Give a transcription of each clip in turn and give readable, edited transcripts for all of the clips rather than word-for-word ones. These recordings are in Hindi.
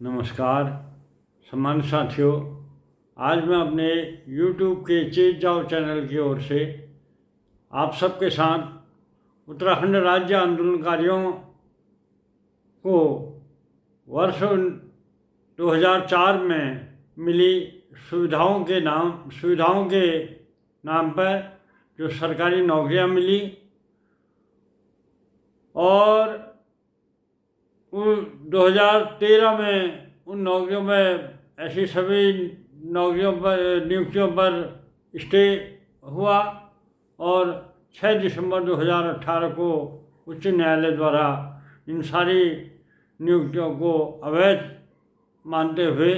नमस्कार सम्मानित साथियों, आज मैं अपने YouTube के चेत जाओ चैनल की ओर से आप सबके साथ उत्तराखंड राज्य आंदोलनकारियों को वर्ष 2004 में मिली सुविधाओं के नाम पर जो सरकारी नौकरियां मिली और 2013 में उन नौकरियों में ऐसी सभी नियुक्तियों पर स्टे हुआ और 6 दिसंबर 2018 को उच्च न्यायालय द्वारा इन सारी नियुक्तियों को अवैध मानते हुए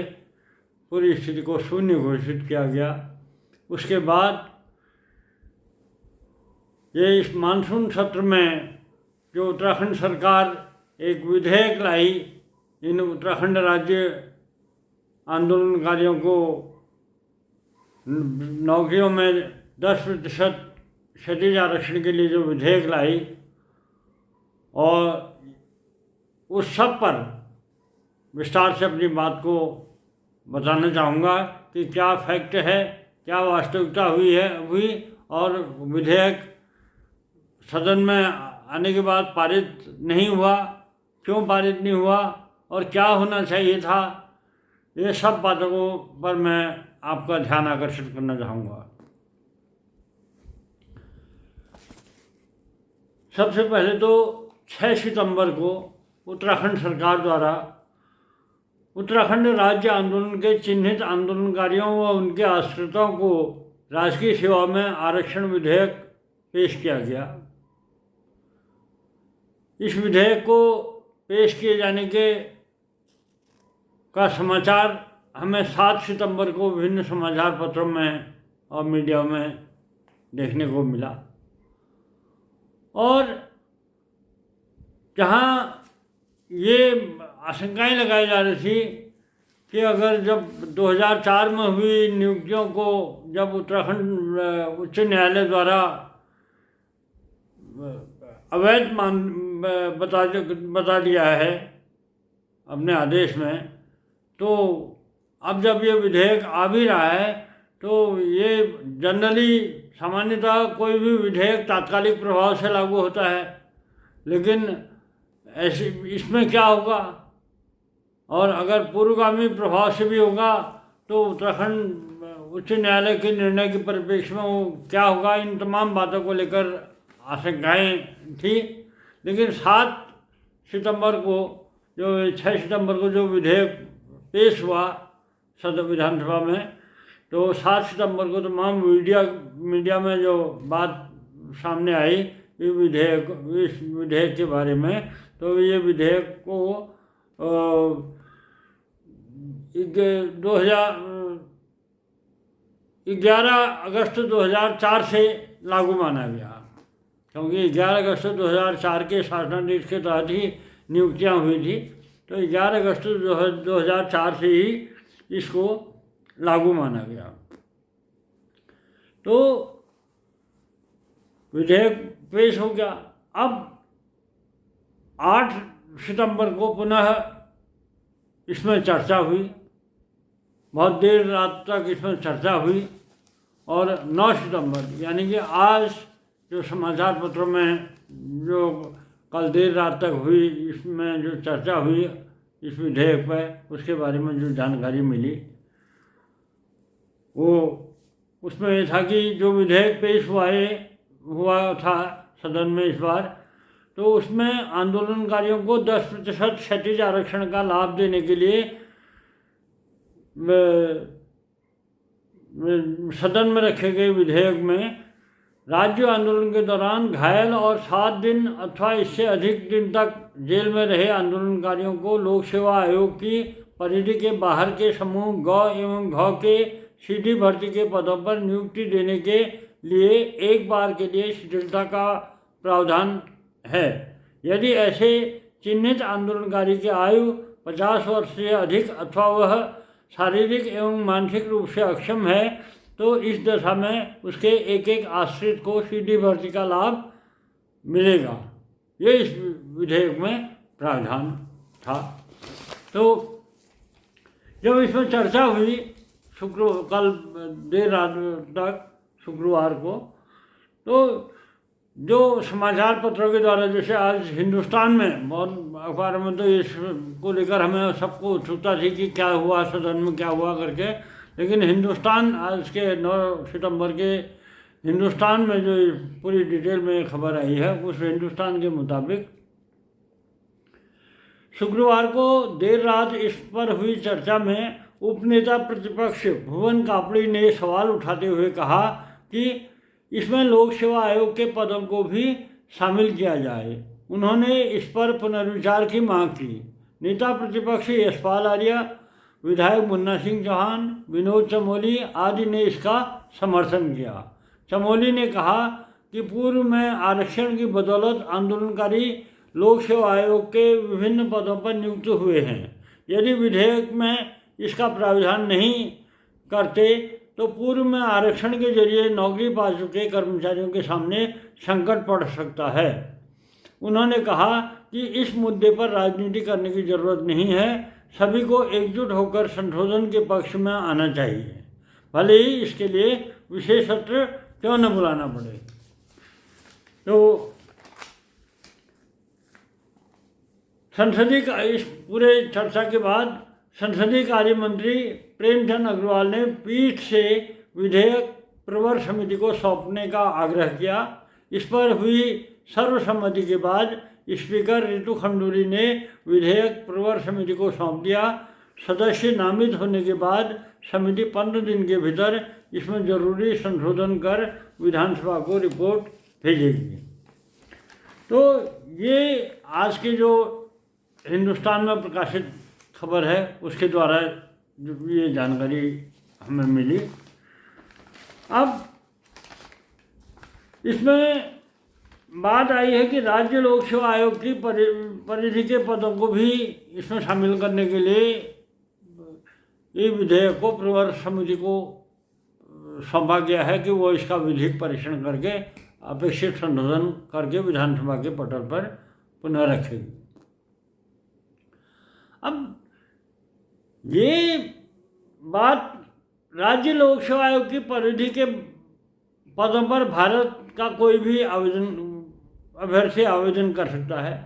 पूरी स्थिति को शून्य घोषित किया गया। उसके बाद ये इस मानसून सत्र में जो उत्तराखंड सरकार एक विधेयक लाई इन उत्तराखंड राज्य आंदोलनकारियों को नौकरियों में 10% क्षैतिज आरक्षण के लिए जो विधेयक लाई, और उस सब पर विस्तार से अपनी बात को बताना चाहूँगा कि क्या फैक्ट है, क्या वास्तविकता हुई और विधेयक सदन में आने के बाद पारित नहीं हुआ, क्यों पारित नहीं हुआ और क्या होना चाहिए था। ये सब बातों पर मैं आपका ध्यान आकर्षित करना चाहूँगा। सबसे पहले तो 6 सितंबर को उत्तराखंड सरकार द्वारा उत्तराखंड राज्य आंदोलन के चिन्हित आंदोलनकारियों व उनके आश्रितों को राजकीय सेवा में आरक्षण विधेयक पेश किया गया। इस विधेयक को पेश किए जाने का समाचार हमें 7 सितंबर को विभिन्न समाचार पत्रों में और मीडिया में देखने को मिला, और जहां ये आशंकाएं लगाई जा रही थी कि अगर जब 2004 में हुई नियुक्तियों को जब उत्तराखंड उच्च न्यायालय द्वारा अवैध बता दिया है अपने आदेश में, तो अब जब ये विधेयक आ भी रहा है तो ये जनरली सामान्यतः कोई भी विधेयक तात्कालिक प्रभाव से लागू होता है, लेकिन ऐसे इसमें क्या होगा और अगर पूर्वगामी प्रभाव से भी होगा तो उत्तराखंड उच्च न्यायालय के निर्णय के परिप्रेक्ष्य में वो क्या होगा, इन तमाम बातों को लेकर आशंकाएँ थी। लेकिन 7 सितंबर को 6 सितंबर को जो विधेयक पेश हुआ सदन विधानसभा में, तो 7 सितंबर को तमाम मीडिया में जो बात सामने आई इस विधेयक के बारे में, तो ये विधेयक को 11 अगस्त 2004 से लागू माना गया, क्योंकि 11 अगस्त 2004 के शासनादेश के तहत ही नियुक्तियाँ हुई थी। तो 11 अगस्त 2004 से ही इसको लागू माना गया। तो विधेयक पेश हो गया। अब 8 सितंबर को पुनः इसमें चर्चा हुई, बहुत देर रात तक इसमें चर्चा हुई, और 9 सितंबर यानी कि आज जो समाचार पत्रों में जो कल देर रात तक हुई इसमें जो चर्चा हुई इस विधेयक पर, उसके बारे में जो जानकारी मिली वो उसमें ये था कि जो विधेयक पेश हुआ था सदन में इस बार, तो उसमें आंदोलनकारियों को 10% क्षैतिज आरक्षण का लाभ देने के लिए सदन में रखे गए विधेयक में राज्य आंदोलन के दौरान घायल और 7 दिन अथवा इससे अधिक दिन तक जेल में रहे आंदोलनकारियों को लोक सेवा आयोग की परिधि के बाहर के समूह ग एवं घ के सीधी भर्ती के पदों पर नियुक्ति देने के लिए एक बार के लिए शिथिलता का प्रावधान है। यदि ऐसे चिन्हित आंदोलनकारी की आयु 50 वर्ष से अधिक अथवा वह शारीरिक एवं मानसिक रूप से अक्षम है तो इस दशा में उसके एक आश्रित को सीधी भर्ती का लाभ मिलेगा। ये इस विधेयक में प्रावधान था। तो जब इसमें चर्चा हुई कल देर रात तक शुक्रवार को, तो जो समाचार पत्रों के द्वारा, जैसे आज हिंदुस्तान में बहुत अखबार में तो इसको लेकर हमें सबको उत्सुकता थी कि क्या हुआ सदन में, क्या हुआ करके, लेकिन हिंदुस्तान आज के 9 सितंबर के हिंदुस्तान में जो पूरी डिटेल में खबर आई है, उस हिंदुस्तान के मुताबिक शुक्रवार को देर रात इस पर हुई चर्चा में उपनेता प्रतिपक्ष भुवन कापड़ी ने सवाल उठाते हुए कहा कि इसमें लोक सेवा आयोग के पदों को भी शामिल किया जाए। उन्होंने इस पर पुनर्विचार की मांग की। नेता प्रतिपक्ष यशपाल आर्य, विधायक मुन्ना सिंह चौहान, विनोद चमोली आदि ने इसका समर्थन किया। चमोली ने कहा कि पूर्व में आरक्षण की बदौलत आंदोलनकारी लोक सेवा आयोग के विभिन्न पदों पर नियुक्त हुए हैं। यदि विधेयक में इसका प्रावधान नहीं करते तो पूर्व में आरक्षण के जरिए नौकरी पा चुके कर्मचारियों के सामने संकट पड़ सकता है। उन्होंने कहा कि इस मुद्दे पर राजनीति करने की जरूरत नहीं है, सभी को एकजुट होकर संशोधन के पक्ष में आना चाहिए, भले ही इसके लिए विशेष सत्र क्यों न बुलाना पड़े। तो संसदीय इस पूरे चर्चा के बाद संसदीय कार्य मंत्री प्रेमचंद अग्रवाल ने पीठ से विधेयक प्रवर समिति को सौंपने का आग्रह किया। इस पर हुई सर्वसम्मति के बाद स्पीकर ऋतु खंडूरी ने विधेयक प्रवर समिति को सौंप दिया। सदस्य नामित होने के बाद समिति 15 दिन के भीतर इसमें जरूरी संशोधन कर विधानसभा को रिपोर्ट भेजेगी। तो ये आज के जो हिंदुस्तान में प्रकाशित खबर है उसके द्वारा ये जानकारी हमें मिली। अब इसमें बात आई है कि राज्य लोक सेवा आयोग की परिधि के पदों को भी इसमें शामिल करने के लिए ये विधेयक को प्रवर समिति को सौंपा गया है कि वो इसका विधिक परीक्षण करके अपेक्षित संशोधन करके विधानसभा के पटल पर पुनः रखेगी। अब ये बात राज्य लोक सेवा आयोग की परिधि के पदों पर भारत का कोई भी अभ्यर्थी आवेदन कर सकता है।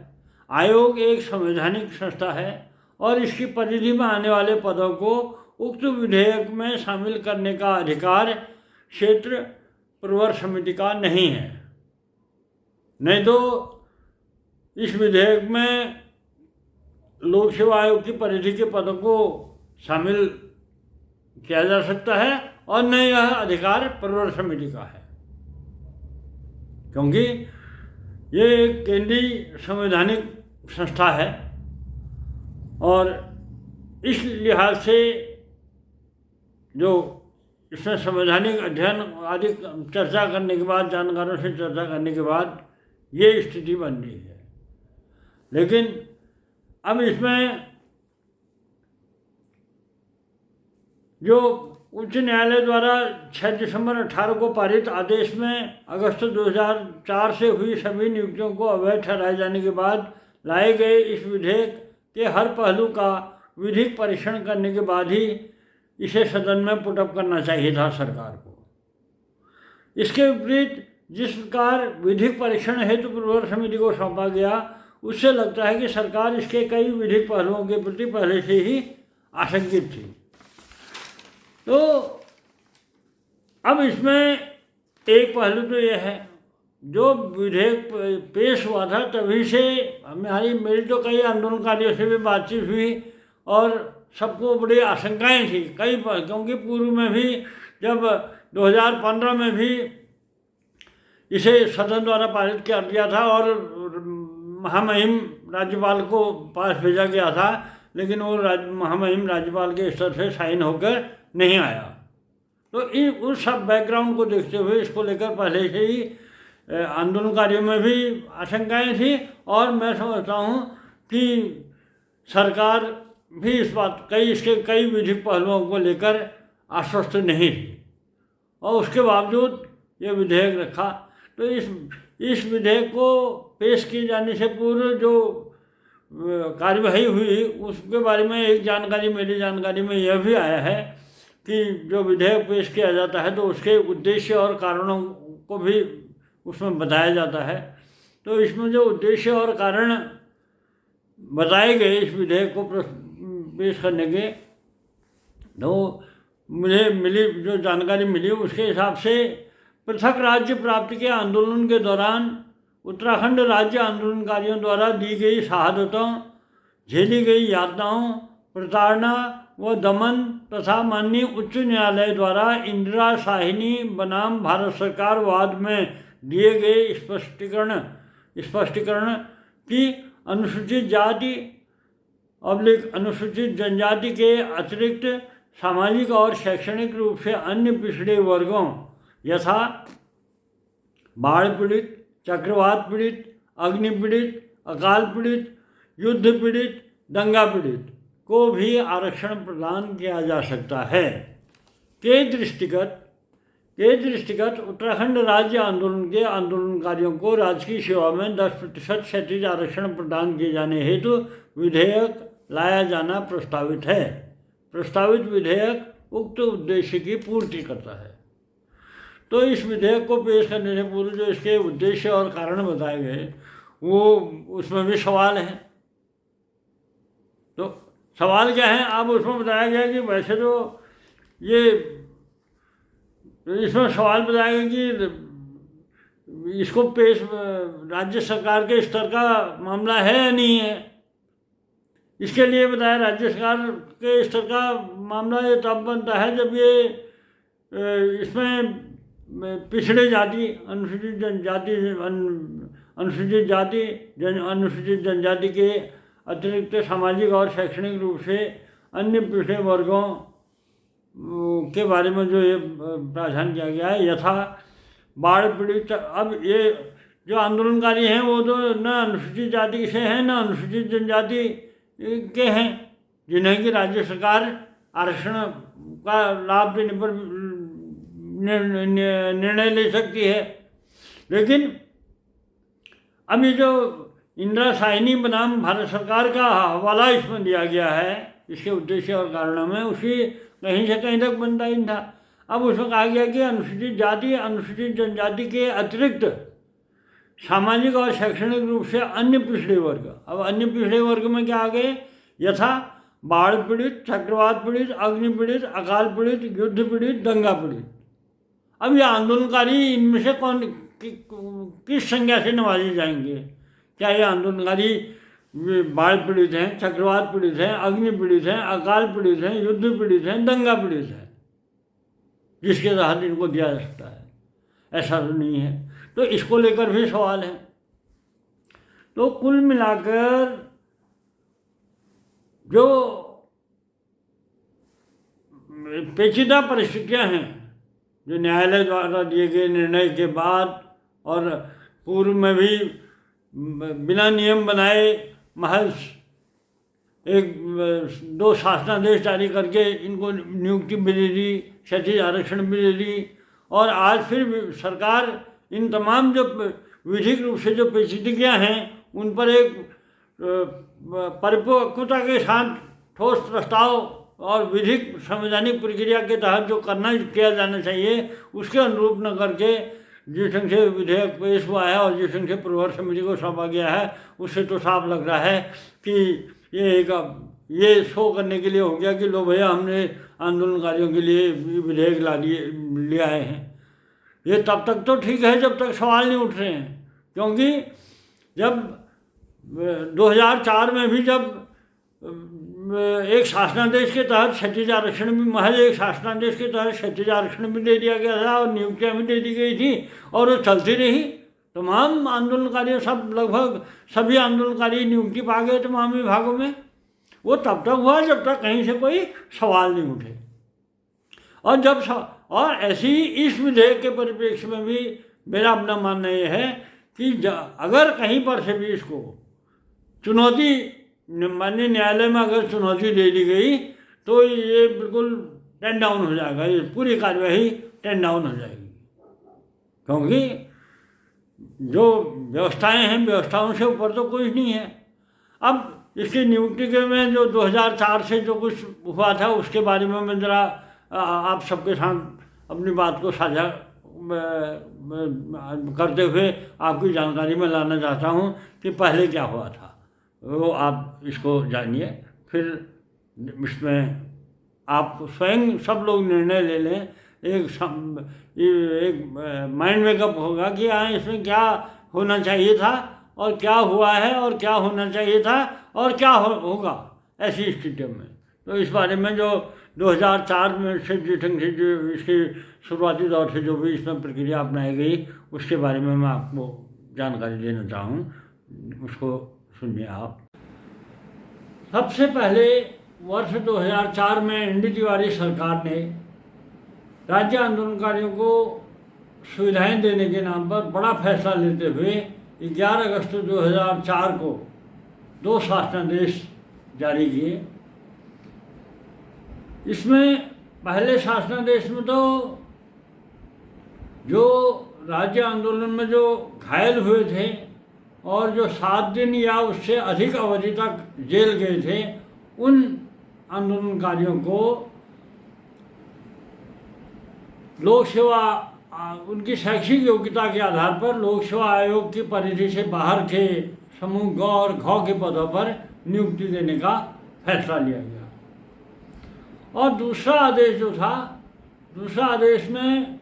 आयोग एक संवैधानिक संस्था है और इसकी परिधि में आने वाले पदों को उक्त विधेयक में शामिल करने का अधिकार क्षेत्र प्रवर समिति का नहीं है। नहीं तो इस विधेयक में लोक सेवा आयोग की परिधि के पदों को शामिल किया जा सकता है और न यह अधिकार प्रवर समिति का है, क्योंकि ये एक केंद्रीय संवैधानिक संस्था है और इस लिहाज से जो इसमें संवैधानिक अध्ययन आदि चर्चा करने के बाद, जानकारों से चर्चा करने के बाद ये स्थिति बन रही है। लेकिन अब इसमें जो उच्च न्यायालय द्वारा 6 दिसंबर 18 को पारित आदेश में अगस्त 2004 से हुई सभी नियुक्तियों को अवैध ठहराए जाने के बाद लाए गए इस विधेयक के हर पहलू का विधिक परीक्षण करने के बाद ही इसे सदन में पुटअप करना चाहिए था सरकार को। इसके विपरीत जिस प्रकार विधिक परीक्षण हेतु प्रवर समिति को सौंपा गया, उससे लगता है कि सरकार इसके कई विधिक पहलुओं के प्रति पहले से ही आशंकित थी। तो अब इसमें एक पहलू तो यह है, जो विधेयक पेश हुआ था तभी से मेरी तो कई आंदोलनकारियों से भी बातचीत हुई और सबको बड़ी आशंकाएं थी क्योंकि पूर्व में भी जब 2015 में भी इसे सदन द्वारा पारित कर दिया था और महामहिम राज्यपाल को पास भेजा गया था, लेकिन वो महामहिम राज्यपाल के स्तर से साइन होकर नहीं आया। तो उस सब बैकग्राउंड को देखते हुए इसको लेकर पहले से ही आंदोलनकारियों में भी आशंकाएं थी और मैं समझता हूँ कि सरकार भी इस बात इसके कई विधिक पहलुओं को लेकर आश्वस्त नहीं थी और उसके बावजूद ये विधेयक रखा। तो इस विधेयक को पेश किए जाने से पूर्व जो कार्यवाही हुई उसके बारे में एक जानकारी मेरी जानकारी में यह भी आया है कि जो विधेयक पेश किया जाता है तो उसके उद्देश्य और कारणों को भी उसमें बताया जाता है। तो इसमें जो उद्देश्य और कारण बताए गए इस विधेयक को पेश करने के, तो मुझे मिली जो जानकारी मिली उसके हिसाब से पृथक राज्य प्राप्ति के आंदोलन के दौरान उत्तराखंड राज्य आंदोलनकारियों द्वारा दी गई शहादतों, झेली गई यातनाओं, प्रताड़ना व दमन तथा माननीय उच्च न्यायालय द्वारा इंदिरा साहिनी बनाम भारत सरकार वाद में दिए गए स्पष्टीकरण की अनुसूचित जाति अनुसूचित जनजाति के अतिरिक्त सामाजिक और शैक्षणिक रूप से अन्य पिछड़े वर्गों यथा बाढ़ पीड़ित, चक्रवात पीड़ित, अग्नि पीड़ित, अकाल पीड़ित, युद्ध पीड़ित, दंगा पीड़ित को भी आरक्षण प्रदान किया जा सकता है। के दृष्टिगत उत्तराखंड राज्य आंदोलन के आंदोलनकारियों को राजकीय सेवा में 10% क्षैतिज आरक्षण प्रदान किए जाने हेतु विधेयक लाया जाना प्रस्तावित है। प्रस्तावित विधेयक उक्त उद्देश्य की पूर्ति करता है। तो इस विधेयक को पेश करने से पूर्व जो इसके उद्देश्य और कारण बताए गए वो उसमें भी सवाल हैं। तो सवाल क्या है, अब उसमें बताया गया कि वैसे तो ये इसमें सवाल बताया गया कि इसको पेश राज्य सरकार के स्तर का मामला है या नहीं है। इसके लिए बताया राज्य सरकार के स्तर का मामला ये तब बनता है जब ये इसमें पिछड़े जाति, अनुसूचित जनजाति के अतिरिक्त सामाजिक और शैक्षणिक रूप से अन्य पिछड़े वर्गों के बारे में जो ये प्रावधान किया गया है यथा बाढ़ पीड़ित। अब ये जो आंदोलनकारी हैं वो तो न अनुसूचित जाति से हैं न अनुसूचित जनजाति के हैं जिन्हें कि राज्य सरकार आरक्षण का लाभ देने पर निर्णय ले सकती है। लेकिन अभी जो इंदिरा साहिनी बनाम भारत सरकार का हवाला इसमें दिया गया है इसके उद्देश्य और कारणों में, उसी कहीं से कहीं तक बनता ही था। अब उसमें कहा गया कि अनुसूचित जाति अनुसूचित जनजाति के अतिरिक्त सामाजिक और शैक्षणिक रूप से अन्य पिछड़े वर्ग। अब अन्य पिछड़े वर्ग में क्या आ गए, यथा बाढ़ पीड़ित, चक्रवात पीड़ित, अग्नि पीड़ित, अकाल पीड़ित, युद्ध पीड़ित, दंगा पीड़ित। अब ये आंदोलनकारी इनमें से कौन किस संज्ञा से नवाजे जाएंगे? क्या ये आंदोलनकारी बाढ़ पीड़ित हैं, चक्रवात पीड़ित हैं, अग्नि पीड़ित हैं, अकाल पीड़ित हैं, युद्ध पीड़ित हैं, दंगा पीड़ित हैं जिसके तहत इनको दिया जा सकता है? ऐसा तो नहीं है। तो इसको लेकर भी सवाल है। तो कुल मिलाकर जो पेचीदा परिस्थितियां हैं जो न्यायालय द्वारा दिए गए निर्णय के बाद और पूर्व में भी बिना नियम बनाए महज एक दो शासनादेश जारी करके इनको नियुक्ति भी दे दी, क्षैतिज आरक्षण भी दे दी, और आज फिर सरकार इन तमाम जो विधिक रूप से जो पेचीदगियाँ हैं उन पर एक परिपक्वता के साथ ठोस प्रस्ताव और विधिक संवैधानिक प्रक्रिया के तहत जो किया जाना चाहिए उसके अनुरूप न करके जिस ढंग से विधेयक पेश हुआ है और जिस ढंग से प्रवर समिति को सौंपा गया है उससे तो साफ लग रहा है कि ये शो करने के लिए हो गया कि लो भैया हमने आंदोलनकारियों के लिए विधेयक ले आए हैं। ये तब तक तो ठीक है जब तक सवाल नहीं उठ रहे हैं, क्योंकि जब 2004 में भी जब एक शासनादेश के तहत क्षैतिज आरक्षण भी महज एक शासनादेश के तहत क्षैतिज आरक्षण भी दे दिया गया था और नियुक्तियाँ भी दे दी गई थी और वो चलती रही। तमाम आंदोलनकारी सब लगभग सभी आंदोलनकारी नियुक्ति पा गए तमाम विभागों में। वो तब तक हुआ जब तक कहीं से कोई सवाल नहीं उठे। और ऐसी ही इस विधेयक के परिप्रेक्ष्य में भी मेरा अपना मानना ये है कि अगर कहीं पर से भी इसको चुनौती माननीय न्यायालय में अगर चुनौती दे दी गई तो ये बिल्कुल टेन डाउन हो जाएगा, ये पूरी कार्यवाही टेन डाउन हो जाएगी। क्योंकि जो व्यवस्थाएं हैं व्यवस्थाओं से ऊपर तो कुछ नहीं है। अब इसकी नियुक्ति के में जो 2004 से जो कुछ हुआ था उसके बारे में मैं ज़रा आप सबके साथ अपनी बात को साझा करते हुए आपकी जानकारी में लाना चाहता हूँ कि पहले क्या हुआ था, वो आप इसको जानिए। फिर इसमें आप स्वयं सब लोग निर्णय ले लें, एक माइंड मेकअप होगा कि हाँ इसमें क्या होना चाहिए था और क्या हुआ है और क्या होना चाहिए था और क्या होगा ऐसी स्थिति में। तो इस बारे में जो 2004 में से जिस ढंग से जो इसकी शुरुआती दौर से जो भी इसमें प्रक्रिया अपनाई गई उसके बारे में मैं आपको जानकारी देना चाहूँ, उसको सुनिए आप। सबसे पहले वर्ष 2004 में एन डी तिवारी सरकार ने राज्य आंदोलनकारियों को सुविधाएं देने के नाम पर बड़ा फैसला लेते हुए 11 अगस्त 2004 को 2 शासनादेश जारी किए। इसमें पहले शासनादेश में तो जो राज्य आंदोलन में जो घायल हुए थे और जो 7 दिन या उससे अधिक अवधि तक जेल गए थे उन आंदोलनकारियों को लोक सेवा उनकी शैक्षिक योग्यता के आधार पर लोक सेवा आयोग की परिधि से बाहर के समूह ग और घ के पदों पर नियुक्ति देने का फैसला लिया गया। और दूसरा आदेश जो था, दूसरा आदेश में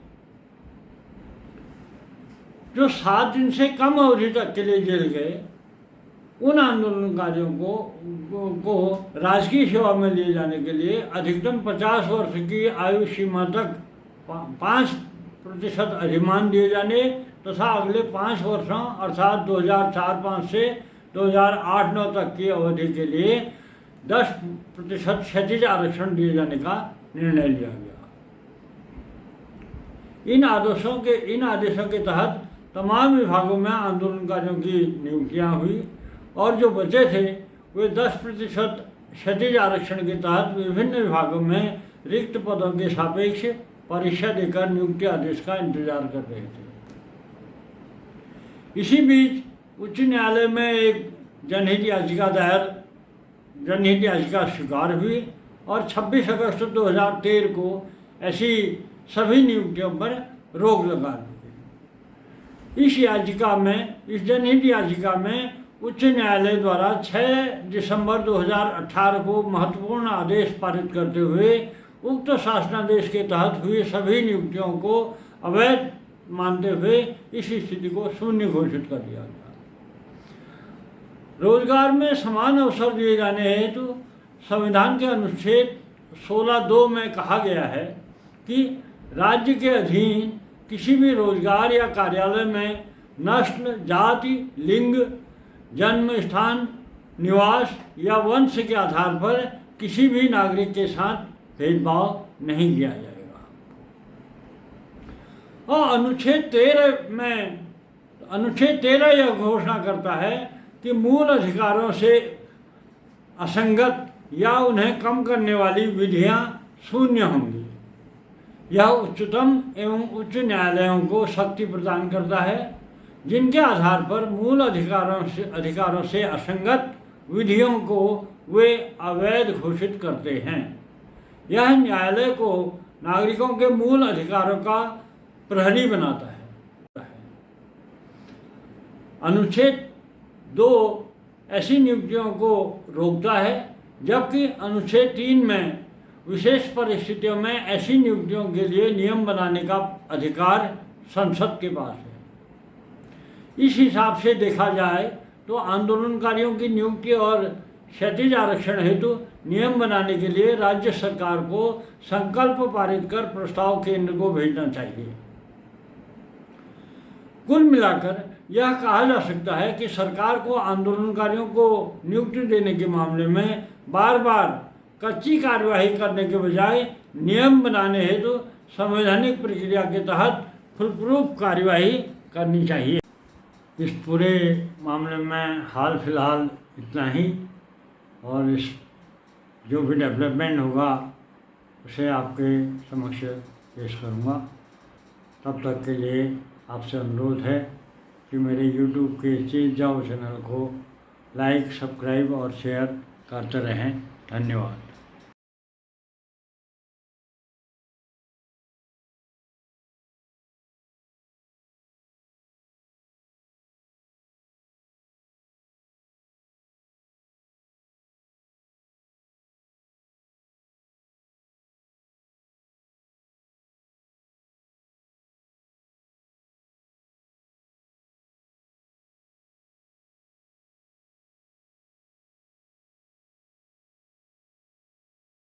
जो 7 दिन से कम अवधि तक के लिए जेल गए उन आंदोलनकारियों को राजकीय सेवा में लिए जाने के लिए अधिकतम 50 वर्ष की आयु सीमा तक 5% अधिमान दिए जाने तथा अगले 5 वर्षों अर्थात 2004-05 से 2008-09 तक की अवधि के लिए 10% क्षैतिज आरक्षण दिए जाने का निर्णय लिया गया। इन आदेशों के तहत तमाम विभागों में आंदोलनकारियों की नियुक्तियां हुई और जो बचे थे वे 10% क्षैतिज आरक्षण के तहत विभिन्न विभागों में रिक्त पदों के सापेक्ष परीक्षा देकर नियुक्ति आदेश का इंतजार कर रहे थे। इसी बीच उच्च न्यायालय में एक जनहित याचिका स्वीकार हुई और 26 अगस्त 2013 को ऐसी सभी नियुक्तियों पर रोक लगा दी गई। इस जनहित याचिका में उच्च न्यायालय द्वारा 6 दिसंबर 2018 को महत्वपूर्ण आदेश पारित करते हुए उक्त शासनादेश के तहत हुई सभी नियुक्तियों को अवैध मानते हुए इस स्थिति को शून्य घोषित कर दिया गया। रोजगार में समान अवसर दिए जाने हेतु संविधान के अनुच्छेद 16(2) में कहा गया है कि राज्य के अधीन किसी भी रोजगार या कार्यालय में नस्ल, जाति, लिंग, जन्म स्थान, निवास या वंश के आधार पर किसी भी नागरिक के साथ भेदभाव नहीं किया जाएगा। और अनुच्छेद 13 यह घोषणा करता है कि मूल अधिकारों से असंगत या उन्हें कम करने वाली विधियां शून्य होंगी। यह उच्चतम एवं उच्च न्यायालयों को शक्ति प्रदान करता है जिनके आधार पर मूल अधिकारों से असंगत विधियों को वे अवैध घोषित करते हैं। यह न्यायालय को नागरिकों के मूल अधिकारों का प्रहरी बनाता है। अनुच्छेद 2 ऐसी नियुक्तियों को रोकता है, जबकि अनुच्छेद 3 में विशेष परिस्थितियों में ऐसी नियुक्तियों के लिए नियम बनाने का अधिकार संसद के पास है। इस हिसाब से देखा जाए तो आंदोलनकारियों की नियुक्ति और क्षैतिज आरक्षण हेतु नियम बनाने के लिए राज्य सरकार को संकल्प पारित कर प्रस्ताव केंद्र को भेजना चाहिए। कुल मिलाकर यह कहा जा सकता है कि सरकार को आंदोलनकारियों को नियुक्ति देने के मामले में बार बार कच्ची कार्यवाही करने के बजाय नियम बनाने हेतु संवैधानिक प्रक्रिया के तहत फुलप्रूफ कार्यवाही करनी चाहिए। इस पूरे मामले में हाल फिलहाल इतना ही, और इस जो भी डेवलपमेंट होगा उसे आपके समक्ष पेश करूँगा। तब तक के लिए आपसे अनुरोध है कि मेरे YouTube के चेंज जाओ चैनल को लाइक, सब्सक्राइब और शेयर करते रहें। धन्यवाद।